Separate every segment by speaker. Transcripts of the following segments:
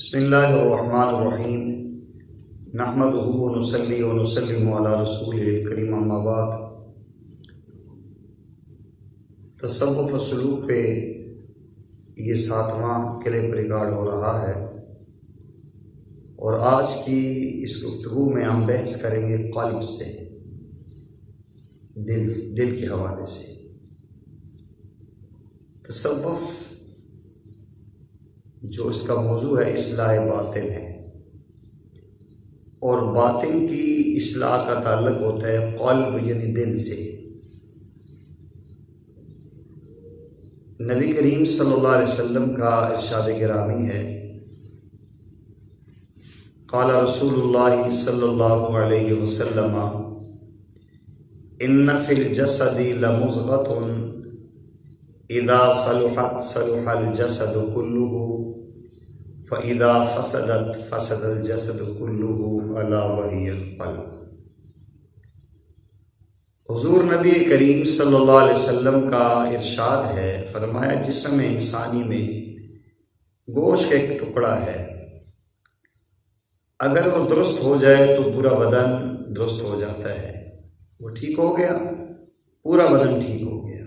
Speaker 1: بسم اللہ الرحمن الرحیم نحمدہ ونصلی ونسلم علی رسولہ الکریم اما بعد۔ تصوف و سلوک پہ یہ 7واں کلپ ریکارڈ ہو رہا ہے، اور آج کی اس گفتگو میں ہم بحث کریں گے قلب سے، دل کے حوالے سے۔ تصوف جو اس کا موضوع ہے اصلاح باطن ہے، اور باطن کی اصلاح کا تعلق ہوتا ہے قلب یعنی دل سے۔ نبی کریم صلی اللہ علیہ وسلم کا ارشاد گرامی ہے، قال رسول اللہ صلی اللہ علیہ وسلم ان فی الجسد لمضغۃ اذا صلحت صلح الجسد كله فاذا فسدت فسد الجسد كله الا وهي القلب۔ حضور نبی کریم صلی اللہ علیہ وسلم کا ارشاد ہے، فرمایا جسم انسانی میں گوشت کا ایک ٹکڑا ہے، اگر وہ درست ہو جائے تو پورا بدن درست ہو جاتا ہے، وہ ٹھیک ہو گیا پورا بدن ٹھیک ہو گیا،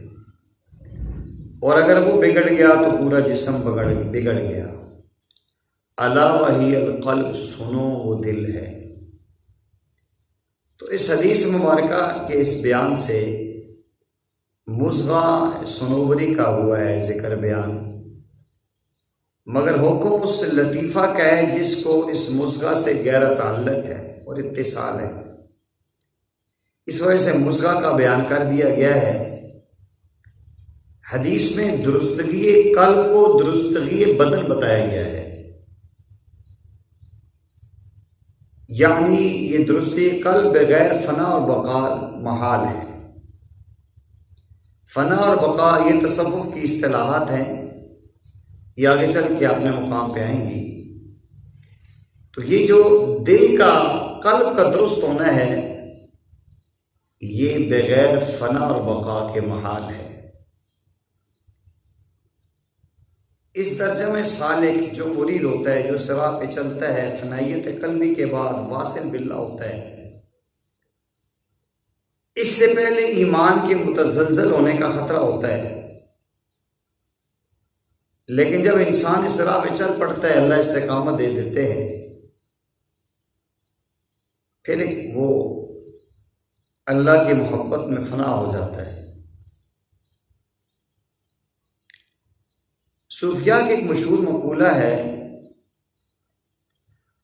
Speaker 1: اور اگر وہ بگڑ گیا تو پورا جسم بگڑ گیا۔ الا وہی القلب، سنو وہ دل ہے۔ تو اس حدیث مبارکہ کے اس بیان سے مضغہ صنوبری کا ہوا ہے ذکر بیان، مگر حکم اس لطیفہ کا ہے جس کو اس مضغہ سے گہرا تعلق ہے اور اتصال ہے، اس وجہ سے مضغہ کا بیان کر دیا گیا ہے۔ حدیث میں درستگی قلب کو درستگی بدن بتایا گیا ہے، یعنی یہ درستی قلب بغیر فنا اور بقا محال ہے۔ فنا اور بقا یہ تصوف کی اصطلاحات ہیں، یہ آگے چل کے اپنے مقام پہ آئیں گی۔ تو یہ جو دل کا قلب کا درست ہونا ہے، یہ بغیر فنا اور بقا کے محال ہے۔ اس درجہ میں سالک جو مرید ہوتا ہے، جو صراط پہ چلتا ہے، فنائیت قلبی کے بعد واصل باللہ ہوتا ہے، اس سے پہلے ایمان کے متزلزل ہونے کا خطرہ ہوتا ہے، لیکن جب انسان اس راہ پہ چل پڑتا ہے، اللہ استقامت دے دیتے ہیں، پھر وہ اللہ کی محبت میں فنا ہو جاتا ہے۔ صوفیاء کی ایک مشہور مقولہ ہے،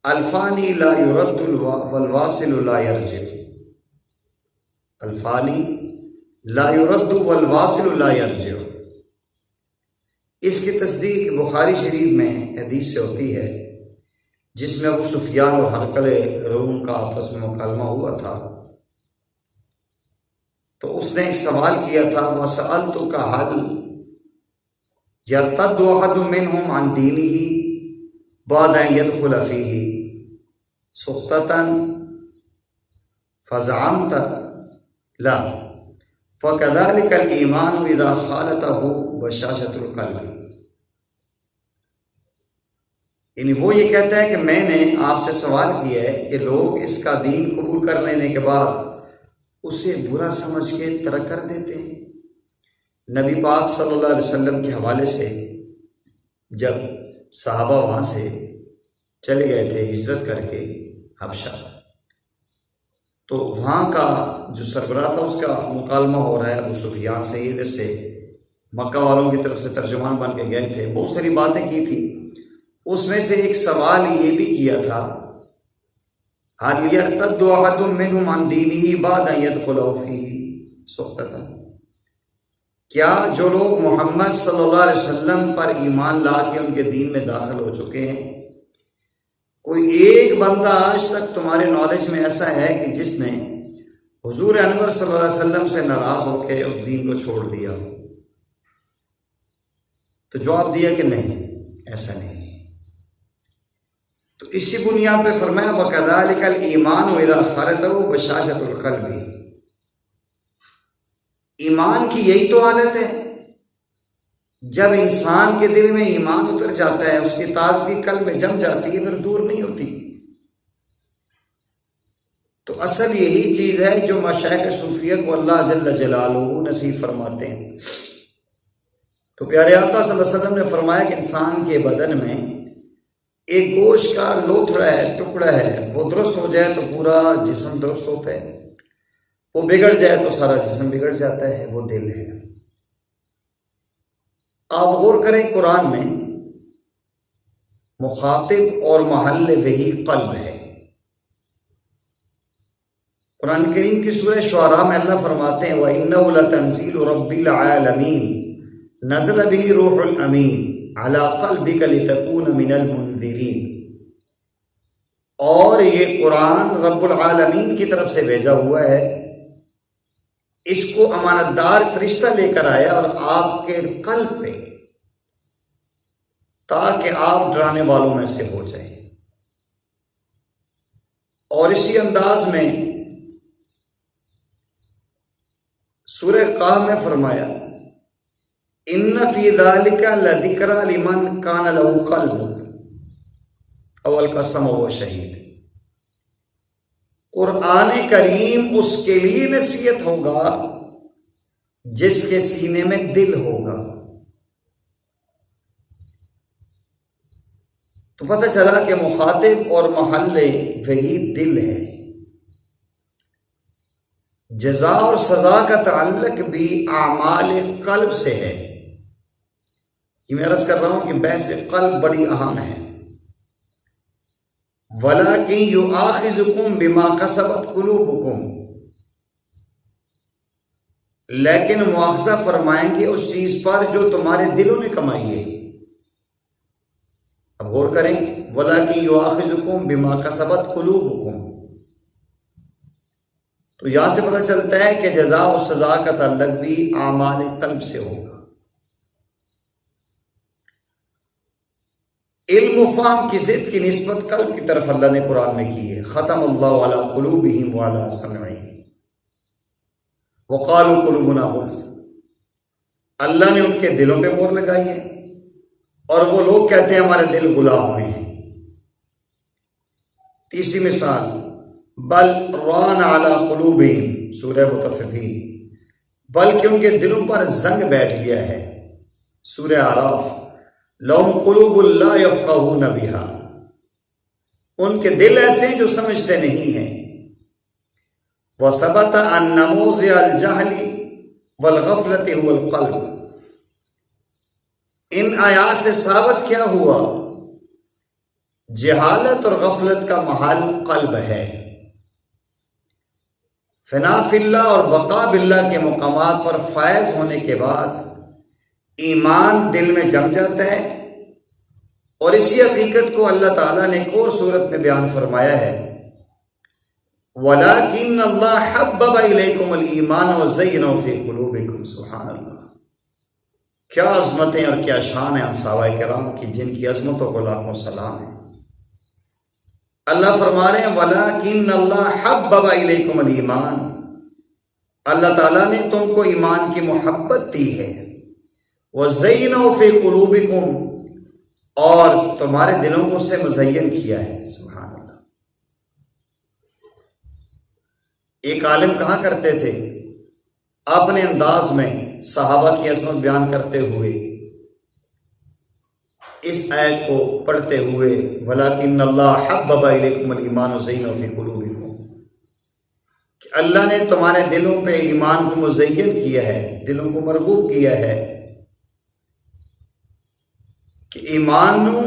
Speaker 1: الفانی لا يرد والواصل لا يرجع۔ الفانی لا يرد والواصل لا يرجع، اس کی تصدیق بخاری شریف میں حدیث سے ہوتی ہے، جس میں ابو سفیان اور ہرقل روم کا آپس میں مکالمہ ہوا تھا۔ تو اس نے ایک سوال کیا تھا، وَسَأَلْتُكَ هَلْ يرتد احد منهم عن دینه بعد ان يدخل فيه سخطة فزعمت لا فكذلك الإيمان اذا خالطه بشاشة القلب۔ یعنی وہ یہ کہتا ہے کہ میں نے آپ سے سوال کیا ہے کہ لوگ اس کا دین قبول کر لینے کے بعد اسے برا سمجھ کے ترک کر دیتے ہیں۔ نبی پاک صلی اللہ علیہ وسلم کے حوالے سے جب صحابہ وہاں سے چلے گئے تھے ہجرت کر کے حبشہ، تو وہاں کا جو سربراہ تھا اس کا مکالمہ ہو رہا ہے ابو سفیان سے، ادھر سے مکہ والوں کی طرف سے ترجمان بن کے گئے تھے، بہت ساری باتیں کی تھی، اس میں سے ایک سوال یہ بھی کیا تھا، هل يرتد احد منهم عن دینه بعد ان يدخل فيه سخطة، کیا جو لوگ محمد صلی اللہ علیہ وسلم پر ایمان لا کے ان کے دین میں داخل ہو چکے ہیں، کوئی ایک بندہ آج تک تمہارے نالج میں ایسا ہے کہ جس نے حضور انور صلی اللہ علیہ وسلم سے ناراض ہو کے اس دین کو چھوڑ دیا؟ تو جواب دیا کہ نہیں، ایسا نہیں۔ تو اسی بنیاد پہ فرمایا وَكَذَلِكَ الْإِيمَانُ إِذَا خَلَطَهُ بَشَاشَةُ الْقَلْبِ، ایمان کی یہی تو حالت ہے جب انسان کے دل میں ایمان اتر جاتا ہے، اس کی تازگی قلب میں جم جاتی ہے، پھر دور نہیں ہوتی۔ تو اصل یہی چیز ہے جو مشائخ صوفیہ کو اللہ جل جلالہ نصیب فرماتے ہیں۔ تو پیارے آقا صلی اللہ علیہ وسلم نے فرمایا کہ انسان کے بدن میں ایک گوشت کا لوتھڑا ہے، ٹکڑا ہے، وہ درست ہو جائے تو پورا جسم درست ہوتا ہے، وہ بگڑ جائے تو سارا جسم بگڑ جاتا ہے، وہ دل ہے۔ آپ غور کریں، قرآن میں مخاطب اور محل وحی قلب ہے۔ قرآن کریم کی سورہ شعراء میں اللہ فرماتے ہیں وَإِنَّهُ لَتَنزِيلُ رَبِّ الْعَالَمِينَ نَزَلَ بِهِ رُوحُ الْأَمِينَ عَلَى قَلْبِكَ لِتَكُونَ مِنَ الْمُنذِرِينَ، اور یہ قرآن رب العالمین کی طرف سے بھیجا ہوا ہے، اس کو امانت دار فرشتہ لے کر آیا اور آپ کے قلب پہ، تاکہ آپ ڈرانے والوں میں سے ہو جائیں۔ اور اسی انداز میں سورہ قاف میں فرمایا ان فی ذالک لذکری لمن کان لہ قلب، اول قسم و شہید۔ قرآن کریم اس کے لیے نصیحت ہوگا جس کے سینے میں دل ہوگا۔ تو پتہ چلا کہ مخاطب اور محل وہی دل ہے۔ جزا اور سزا کا تعلق بھی اعمال قلب سے ہے۔ یہ میں عرض کر رہا ہوں کہ بحث قلب بڑی اہم ہے۔ وَلَٰكِن يُؤَاخِذُكُم بِمَا كَسَبَتْ قُلُوبُكُم، لیکن مواخذہ فرمائیں گے اس چیز پر جو تمہارے دلوں نے کمائی ہے۔ اب غور کریں، وَلَٰكِن يُؤَاخِذُكُم بِمَا كَسَبَتْ قُلُوبُكُم، تو یہاں سے پتہ چلتا ہے کہ جزا و سزا کا تعلق بھی اعمال قلب سے ہوگا۔ علم و فہم کی ضد کی نسبت قلب کی طرف اللہ نے قرآن میں کی ہے۔ ختم اللہ علی قلوبہم وعلی سمعہم وقالوا قلوبنا غلف، اللہ نے ان کے دلوں پہ مہر لگائی ہے اور وہ لوگ کہتے ہیں ہمارے دل غلام ہوئے ہیں۔ تیسری مثال بل ران علی قلوبہم، سورہ مطففین، بلکہ ان کے دلوں پر زنگ بیٹھ گیا ہے، سورہ اعراف، لہم قلوب لا یفقہون بہا، ان کے دل ایسے ہیں جو سمجھتے نہیں ہیں۔ وثبت ان موضع الجہل والغفلۃ هو القلب، ان آیات سے ثابت کیا ہوا؟ جہالت اور غفلت کا محل قلب ہے۔ فنا فی اللہ اور بقا باللہ کے مقامات پر فائز ہونے کے بعد ایمان دل میں جم جاتا ہے، اور اسی حقیقت کو اللہ تعالیٰ نے ایک اور صورت میں بیان فرمایا ہے وَلَٰكِنَّ اللَّهَ حَبَّبَ إِلَيْكُمُ الْإِيمَانَ وَزَيَّنَهُ فِي قُلُوبِكُمْ۔ سبحان اللہ، کیا عظمتیں اور کیا شان ہیں ہم صحابہ کرام کی، جن کی عظمتوں کو لاکھوں سلام ہے۔ اللہ فرما رہے ہیں وَلَٰكِنَّ اللَّهَ حَبَّبَ إِلَيْكُمُ الْإِيمَانَ، اللہ تعالیٰ نے تم کو ایمان کی محبت دی ہے، وَزَيَّنَهُ فِي قُلُوبِكُمْ، اور تمہارے دلوں کو سے مزین کیا ہے۔ سبحان اللہ۔ ایک عالم کہا کرتے تھے اپنے انداز میں صحابہ کی عظمت بیان کرتے ہوئے، اس آیت کو پڑھتے ہوئے وَلَٰكِنَّ اللَّهَ حَبَّبَ إِلَيْكُمُ الْإِيمَانَ وَزَيَّنَهُ فِي قُلُوبِكُمْ، کہ اللہ نے تمہارے دلوں پہ ایمان کو مزین کیا ہے، دلوں کو مرغوب کیا ہے، کہ ایمان نو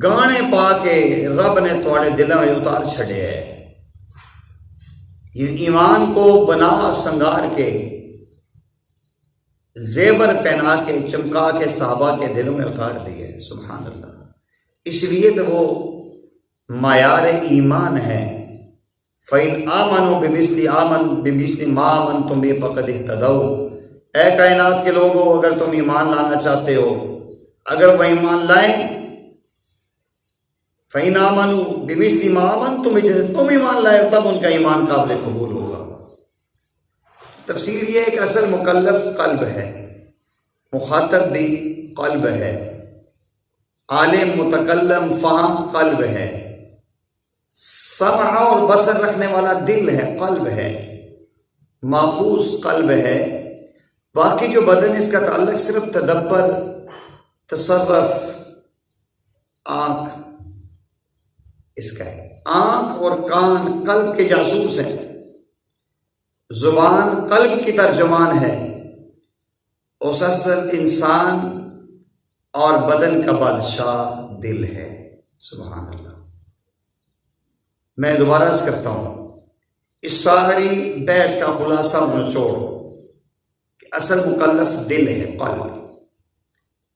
Speaker 1: گانے پا کے رب نے تھوڑے دلوں میں اتار چھڑے ہے، یہ ایمان کو بنا سنگار کے زیور پہنا کے چمکا کے صحابہ کے دلوں میں اتار دیے۔ سبحان اللہ۔ اس لیے تو وہ معیار ایمان ہے۔ فَإِنْ آمَنُوا بِمِثْلِ مَا آمَنْتُمْ بِهِ فَقَدِ اهْتَدَوْا، اے کائنات کے لوگوں، اگر تم ایمان لانا چاہتے ہو، اگر وہ ایمان لائیں، فَإِنْ آمَنُوا بِمِثْلِ مَا آمَنْتُمْ بِهِ، جیسے تم ایمان لائے تب ان کا ایمان قابل قبول ہوگا۔ تفصیل یہ ہے کہ اصل مکلف قلب ہے، مخاطب بھی قلب ہے، عالم متکلم فہم قلب ہے، سمع اور بصر رکھنے والا دل ہے، قلب ہے، ماخوذ قلب ہے۔ باقی جو بدن اس کا تعلق صرف تدبر، تصرف، آنکھ اس کا ہے۔ آنکھ اور کان قلب کے جاسوس ہیں، زبان قلب کی ترجمان ہے، اصل انسان اور بدن کا بادشاہ دل ہے۔ سبحان اللہ۔ میں دوبارہ عرض کرتا ہوں، اس ساری بحث کا خلاصہ نچوڑ کہ اصل مکلف دل ہے، قلب،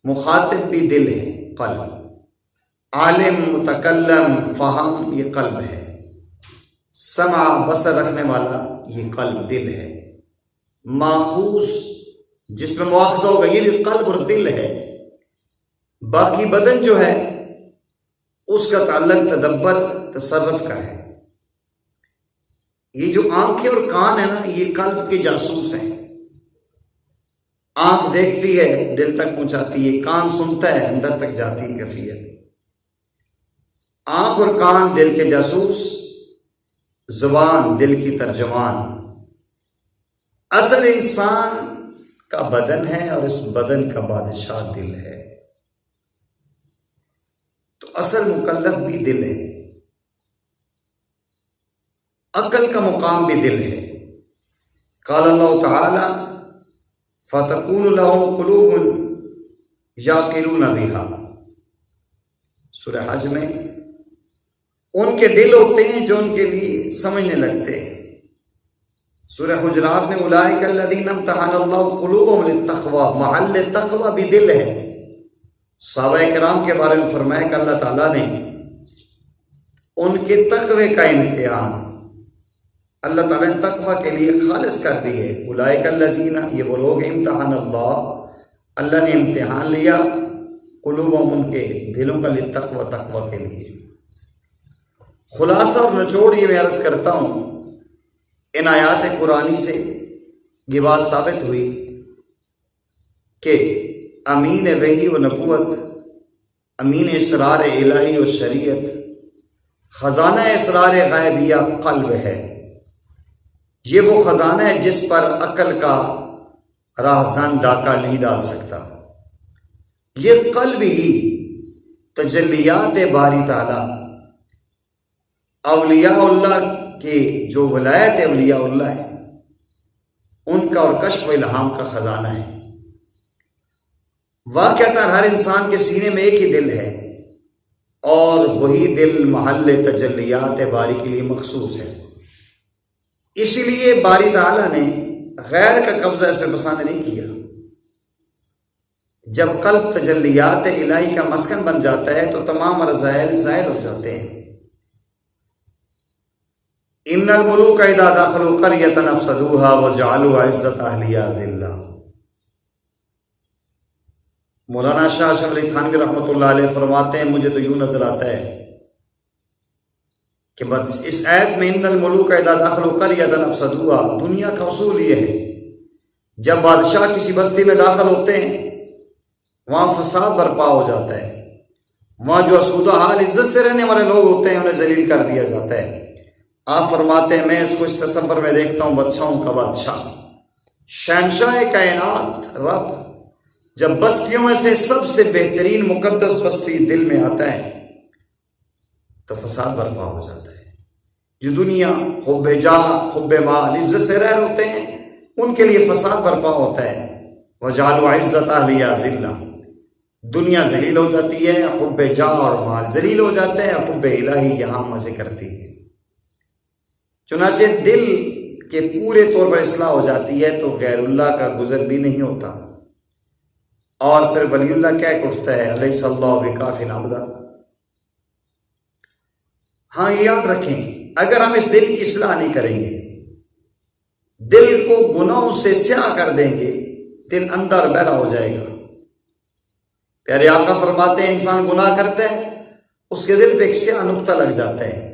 Speaker 1: مخاطب بھی دل ہے، قلب، عالم متکلم فہم یہ قلب ہے، سمع بصر رکھنے والا یہ قلب دل ہے، ماخوذ جس میں مواخذہ ہوگا یہ بھی قلب اور دل ہے۔ باقی بدن جو ہے اس کا تعلق تدبر تصرف کا ہے۔ یہ جو آنکھیں اور کان ہے نا یہ قلب کے جاسوس ہیں۔ آنکھ دیکھتی ہے دل تک پہنچاتی ہے، کان سنتا ہے اندر تک جاتی ہے کیفیت۔ آنکھ اور کان دل کے جاسوس، زبان دل کی ترجمان۔ اصل انسان کا بدن ہے اور اس بدن کا بادشاہ دل ہے، تو اصل مکلف بھی دل ہے، عقل کا مقام بھی دل ہے۔ قال اللہ تعالی فَتَكُونُ لَهُمْ قُلُوبٌ يَعْقِلُونَ بِهَا، سورہ حج میں ان کے دل ہوتے ہیں جو ان کے لیے سمجھنے لگتے ہیں۔ سورہ حجرات میں اولئک الذین امتحن اللہ قلوبہم للتقوی، محل تقوی بھی دل ہے۔ صحابہ کرام کے بارے میں فرمایا کہ اللہ تعالیٰ نے ان کے تقوی کا امتحان اللہ تعالیٰ نے تقوی کے لیے خالص کر دی ہے۔ اولئک الذین، یہ وہ لوگ امتحان اللہ نے امتحان لیا قلوبہم ان کے دلوں کا للتقوی، تقوی کے لیے۔ خلاصہ اور نچوڑ یہ میں عرض کرتا ہوں، ان آیات قرآنی سے یہ بات ثابت ہوئی کہ امین وحی و نبوت، امین اسرار الہی و شریعت، خزانہ اسرار غیبیہ قلب ہے۔ یہ وہ خزانہ ہے جس پر عقل کا راہزن ڈاکہ نہیں ڈال سکتا۔ یہ قلب ہی تجلیات باری تعالیٰ، اولیاء اللہ کہ جو ولایت اولیاء اللہ ہے ان کا اور کشف و الہام کا خزانہ ہے۔ واقعتاً ہر انسان کے سینے میں ایک ہی دل ہے اور وہی دل محل تجلیات باری کے لیے مخصوص ہے۔ اسی لیے باری تعالیٰ نے غیر کا قبضہ اس پہ پسند نہیں کیا۔ جب قلب تجلیات الہی کا مسکن بن جاتا ہے تو تمام رذائل زائل ہو جاتے ہیں۔ ان الملوک اذا دخلوا قریۃ افسدوها وجعلوا عزت اہلہا ذلہ۔ مولانا شاہ اشرف علی تھانوی رحمۃ اللہ علیہ فرماتے ہیں مجھے تو یوں نظر آتا ہے کہ بس اس آیت میں ان الملوک اذا دخلوا قریۃ افسدوها، دنیا کا اصول یہ ہے جب بادشاہ کسی بستی میں داخل ہوتے ہیں وہاں فساد برپا ہو جاتا ہے، وہاں جو اسودہ حال عزت سے رہنے والے لوگ ہوتے ہیں انہیں ذلیل کر دیا جاتا ہے۔ آپ فرماتے ہیں میں اس کو اس تصور میں دیکھتا ہوں بادشاہوں کا بادشاہ، شہنشاہ کائنات رب جب بستیوں میں سے سب سے بہترین مقدس بستی دل میں آتا ہے تو فساد برپا ہو جاتا ہے۔ جو دنیا حب جاہ، حب مال، عزت سے رہ ہوتے ہیں ان کے لیے فساد برپا ہوتا ہے۔ وَجَعَلُوا عِزَّتَ أَهْلِهَا ذِلَّةً، دنیا ذلیل ہو جاتی ہے، حب جاہ اور مال ذلیل ہو جاتے ہیں، حب الہی یہاں مزے کرتی ہے۔ چنانچہ دل کے پورے طور پر اصلاح ہو جاتی ہے تو غیر اللہ کا گزر بھی نہیں ہوتا، اور پھر ولی اللہ کہہ کے اٹھتا ہے الیس اللہ بکاف عبدہ۔ ہاں یہ یاد رکھیں اگر ہم اس دل کی اصلاح نہیں کریں گے، دل کو گناہوں سے سیاہ کر دیں گے، دل اندر بہرا ہو جائے گا۔ پیارے آقا فرماتے ہیں انسان گناہ کرتا ہے اس کے دل پہ ایک سیاہ نقطہ لگ جاتا ہے،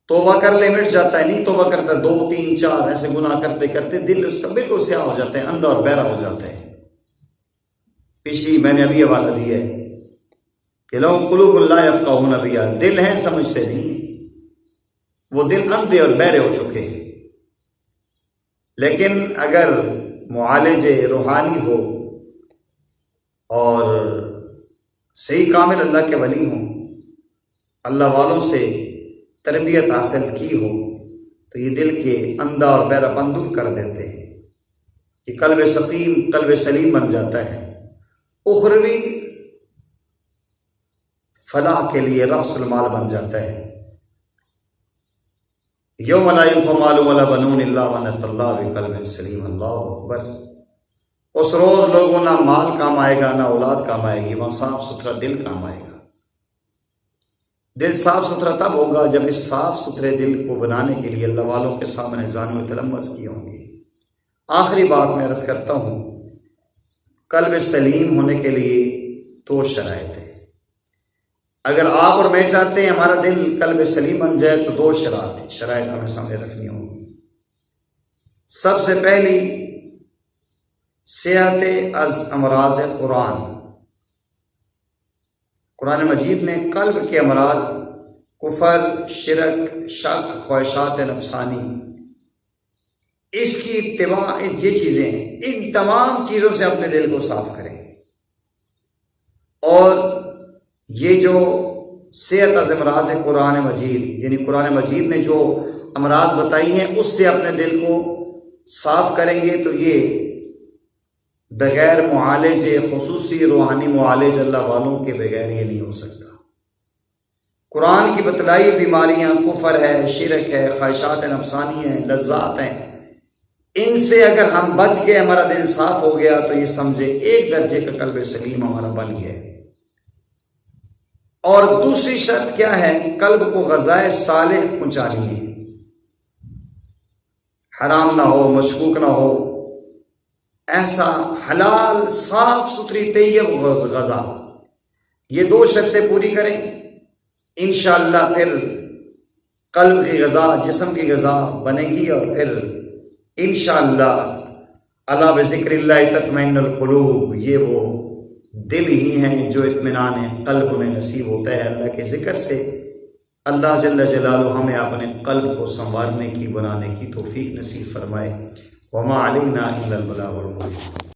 Speaker 1: توبہ کر لے مٹ جاتا ہے، نہیں توبہ کرتا 2 3 4 ایسے گناہ کرتے کرتے دل اس کا بالکل سیاہ ہو جاتا ہے، اندھا اور بہرا ہو جاتا ہے۔ پچھلی میں نے ابھی حوالہ دیا ہے کہ لوگ قلوب لا یفقہون بہا، دل ہیں سمجھتے نہیں، وہ دل اندھے اور بہرے ہو چکے ہیں۔ لیکن اگر معالج روحانی ہو اور صحیح کامل اللہ کے ولی ہوں، اللہ والوں سے تربیت حاصل کی ہو، تو یہ دل کے اندھا اور بہرا پن دور کر دیتے ہیں، یہ قلب سقیم، قلب سلیم بن جاتا ہے، اخروی فلاح کے لیے رأس المال بن جاتا ہے۔ یوم لا ينفع مال ولا بنون الا من اتى الله بقلب سلیم، اللہ اکبر۔ اس روز لوگوں نہ مال کام آئے گا، نہ اولاد کام آئے گی، وہاں صاف ستھرا دل کام آئے گا۔ دل صاف ستھرا تب ہوگا جب اس صاف ستھرے دل کو بنانے کے لیے اللہ والوں کے سامنے زانو تلمس کیے ہوں گے۔ آخری بات میں عرض کرتا ہوں، قلب سلیم ہونے کے لیے دو شرائط ہیں۔ اگر آپ اور میں چاہتے ہیں ہمارا دل قلب سلیم بن جائے تو دو شرائط ہمیں سامنے رکھنی ہوگی۔ سب سے پہلی، صحت از امراض قرآن۔ قرآن مجید نے قلب کے امراض، کفر، شرک، شک، خواہشات نفسانی، اس کی اتباع، یہ چیزیں ہیں، ان تمام چیزوں سے اپنے دل کو صاف کریں۔ اور یہ جو صحت از امراض قرآن مجید، یعنی قرآن مجید نے جو امراض بتائی ہیں اس سے اپنے دل کو صاف کریں گے تو یہ بغیر معالج، خصوصی روحانی معالج اللہ والوں کے بغیر یہ نہیں ہو سکتا۔ قرآن کی بتلائی بیماریاں کفر ہے، شرک ہے، خواہشات نفسانی ہیں، لذات ہیں، ان سے اگر ہم بچ گئے، ہمارا دل صاف ہو گیا تو یہ سمجھے ایک درجے کا قلب سلیم ہمارا بن گیا ہے۔ اور دوسری شرط کیا ہے؟ قلب کو غذائے صالح پہنچانی ہے، حرام نہ ہو، مشکوک نہ ہو، ایسا حلال صاف ستھری طیب غذا، یہ دو شرطیں پوری کریں، انشاءاللہ پھر قلب کی غذا، جسم کی غذا بنے گی، اور پھر انشاءاللہ الا بذکر اللہ تطمئن القلوب، یہ وہ دل ہی ہیں جو اطمینان قلب میں نصیب ہوتا ہے اللہ کے ذکر سے۔ اللہ جل جلالہ ہمیں اپنے قلب کو سنوارنے کی، بنانے کی توفیق نصیب فرمائے۔ وما علینا الا البلاغ المبین۔